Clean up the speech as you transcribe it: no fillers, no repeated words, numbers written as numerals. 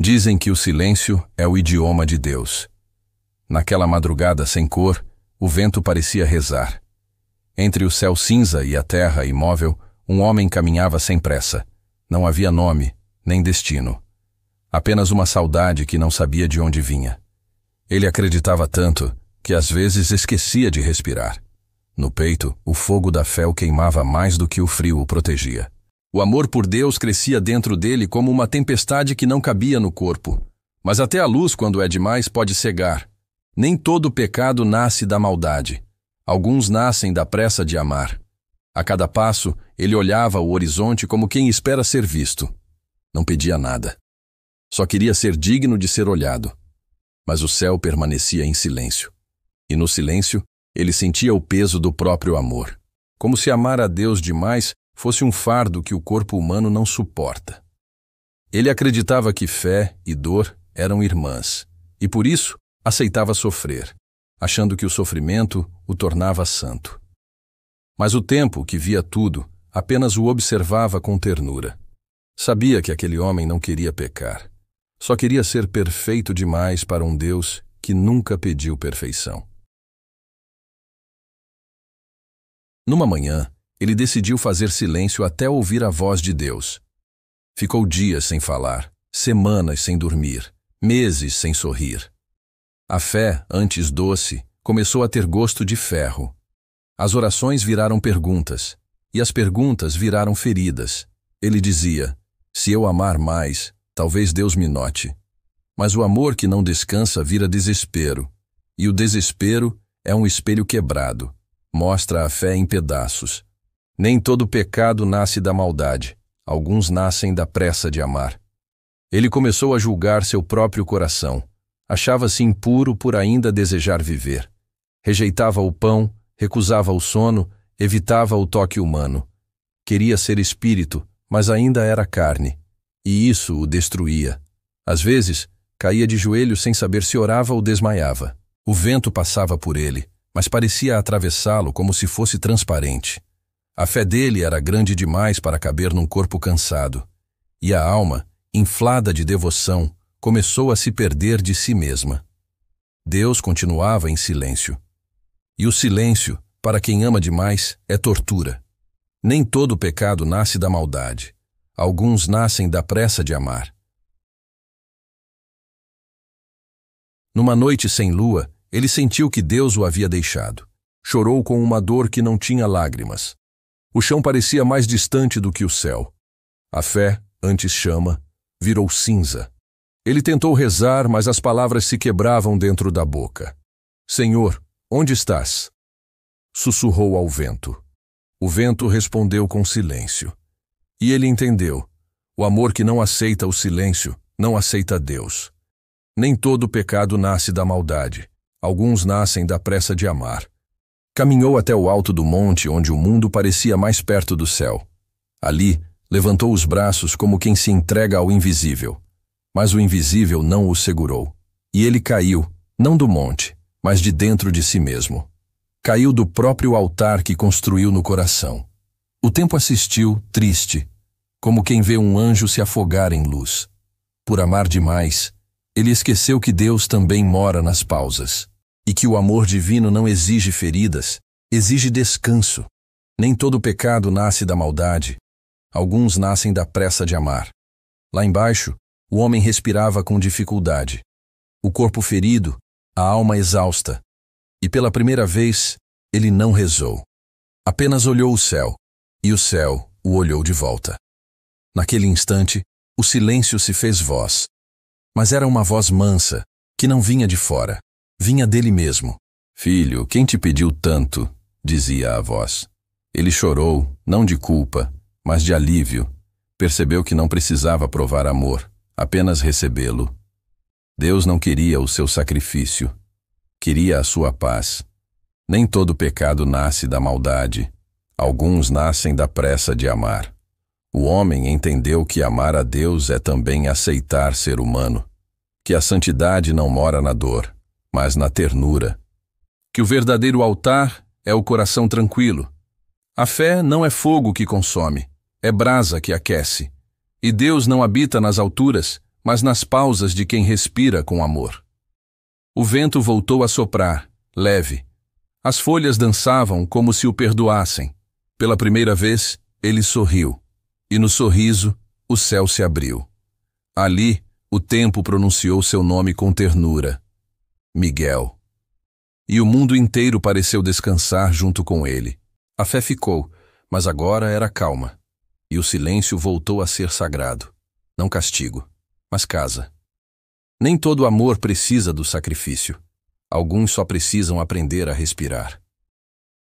Dizem que o silêncio é o idioma de Deus. Naquela madrugada sem cor, o vento parecia rezar. Entre o céu cinza e a terra imóvel, um homem caminhava sem pressa. Não havia nome, nem destino. Apenas uma saudade que não sabia de onde vinha. Ele acreditava tanto que às vezes esquecia de respirar. No peito, o fogo da fé o queimava mais do que o frio o protegia. O amor por Deus crescia dentro dele como uma tempestade que não cabia no corpo. Mas até a luz, quando é demais, pode cegar. Nem todo pecado nasce da maldade. Alguns nascem da pressa de amar. A cada passo, ele olhava o horizonte como quem espera ser visto. Não pedia nada. Só queria ser digno de ser olhado. Mas o céu permanecia em silêncio. E no silêncio, ele sentia o peso do próprio amor. Como se amar a Deus demais fosse um fardo que o corpo humano não suporta. Ele acreditava que fé e dor eram irmãs, e por isso aceitava sofrer, achando que o sofrimento o tornava santo. Mas o tempo, que via tudo, apenas o observava com ternura. Sabia que aquele homem não queria pecar. Só queria ser perfeito demais para um Deus que nunca pediu perfeição. Numa manhã, ele decidiu fazer silêncio até ouvir a voz de Deus. Ficou dias sem falar, semanas sem dormir, meses sem sorrir. A fé, antes doce, começou a ter gosto de ferro. As orações viraram perguntas, e as perguntas viraram feridas. Ele dizia: se eu amar mais, talvez Deus me note. Mas o amor que não descansa vira desespero, e o desespero é um espelho quebrado, mostra a fé em pedaços. Nem todo pecado nasce da maldade, alguns nascem da pressa de amar. Ele começou a julgar seu próprio coração. Achava-se impuro por ainda desejar viver. Rejeitava o pão, recusava o sono, evitava o toque humano. Queria ser espírito, mas ainda era carne. E isso o destruía. Às vezes, caía de joelhos sem saber se orava ou desmaiava. O vento passava por ele, mas parecia atravessá-lo como se fosse transparente. A fé dele era grande demais para caber num corpo cansado. E a alma, inflada de devoção, começou a se perder de si mesma. Deus continuava em silêncio. E o silêncio, para quem ama demais, é tortura. Nem todo pecado nasce da maldade. Alguns nascem da pressa de amar. Numa noite sem lua, ele sentiu que Deus o havia deixado. Chorou com uma dor que não tinha lágrimas. O chão parecia mais distante do que o céu. A fé, antes chama, virou cinza. Ele tentou rezar, mas as palavras se quebravam dentro da boca. Senhor, onde estás? Sussurrou ao vento. O vento respondeu com silêncio. E ele entendeu. O amor que não aceita o silêncio, não aceita Deus. Nem todo pecado nasce da maldade. Alguns nascem da pressa de amar. Caminhou até o alto do monte onde o mundo parecia mais perto do céu. Ali, levantou os braços como quem se entrega ao invisível. Mas o invisível não o segurou. E ele caiu, não do monte, mas de dentro de si mesmo. Caiu do próprio altar que construiu no coração. O tempo assistiu, triste, como quem vê um anjo se afogar em luz. Por amar demais, ele esqueceu que Deus também mora nas pausas. E que o amor divino não exige feridas, exige descanso. Nem todo pecado nasce da maldade. Alguns nascem da pressa de amar. Lá embaixo, o homem respirava com dificuldade. O corpo ferido, a alma exausta. E pela primeira vez, ele não rezou. Apenas olhou o céu, e o céu o olhou de volta. Naquele instante, o silêncio se fez voz. Mas era uma voz mansa, que não vinha de fora. Vinha dele mesmo. Filho, quem te pediu tanto? Dizia a voz. Ele chorou, não de culpa, mas de alívio. Percebeu que não precisava provar amor, apenas recebê-lo. Deus não queria o seu sacrifício. Queria a sua paz. Nem todo pecado nasce da maldade. Alguns nascem da pressa de amar. O homem entendeu que amar a Deus é também aceitar ser humano. Que a santidade não mora na dor, mas na ternura. Que o verdadeiro altar é o coração tranquilo. A fé não é fogo que consome, é brasa que aquece. E Deus não habita nas alturas, mas nas pausas de quem respira com amor. O vento voltou a soprar, leve. As folhas dançavam como se o perdoassem. Pela primeira vez, ele sorriu. E no sorriso, o céu se abriu. Ali, o tempo pronunciou seu nome com ternura. Miguel. E o mundo inteiro pareceu descansar junto com ele. A fé ficou, mas agora era calma. E o silêncio voltou a ser sagrado. Não castigo, mas casa. Nem todo amor precisa do sacrifício. Alguns só precisam aprender a respirar.